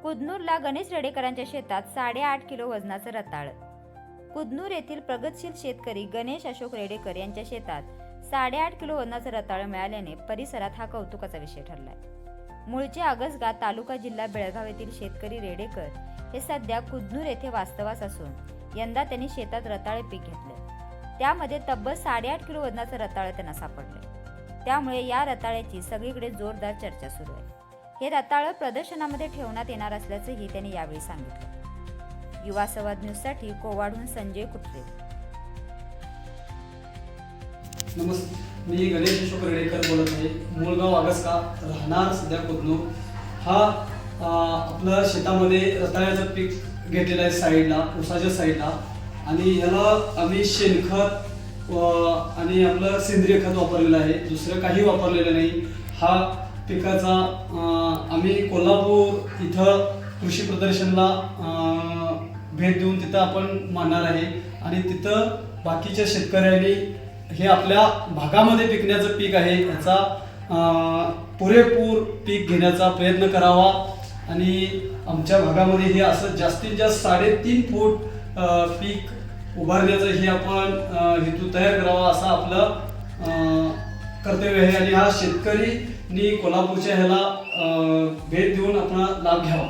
कुदनूरला गणेश रेडेकरांच्या शेतात 8.5 किलो वजनाचं रताळ। कुदनूर येथील प्रगतशील शेतकरी गणेश अशोक रेडेकर यांच्या शेतात 8.5 किलो वजनाचं रताळ मिळाल्याने परिसरात हा कौतुकाचा विषय ठरलाय। मूळचे आगसगा तालुका जिल्हा बेळगाव येथील शेतकरी रेडेकर हे सध्या कुदनूर येथे वास्तवास असून यंदा त्यांनी शेतात रताळे पीक घेतले। त्यामध्ये तब्बल 8.5 किलो वजनाचं रताळ त्यांना सापडले। त्यामुळे या रताळ्याची सगळीकडे जोरदार चर्चा सुरू आहे। हे रताळ प्रदर्शनामध्ये ठेवण्यात येणार असल्याचंही त्यांनी यावेळी सांगितलं। युवा संवाद न्यूजसाठी कोवाडहून संजय कुत्रे। नमस्ते, मी गणेश अशोक रेडेकर बोलत आहे। मूळगाव आगसगा, राहणार सध्या कुदनूर। हा आपल्या शेतामध्ये रताळ्याचं पीक घेतलेलं आहे साईडला, ऊसाच्या साईडला, आणि याला आम्ही शेणखत आणि आपलं सेंद्रिय खत वापरलेलं आहे, दुसरं काही वापरलेलं नाही। हा पिकाचा आम्ही कोल्हापूर इथं कृषी प्रदर्शनला भेट देऊन तिथं आपण मांडणार आहे, आणि तिथं बाकीच्या शेतकऱ्यांनी हे आपल्या भागामध्ये पिकण्याचं पीक आहे याचा पुरेपूर पीक घेण्याचा प्रयत्न करावा, आणि आमच्या भागामध्ये हे असं जास्तीत जास्त 3.5 फूट पीक उभारण्याचं हे आपण हेतू तयार करावा असं आपलं कर्तव्य आहे। आणि हा शेतकरी कोल्हापूरच्या ह्याला भेट देऊन आपला लाभ घ्यावा।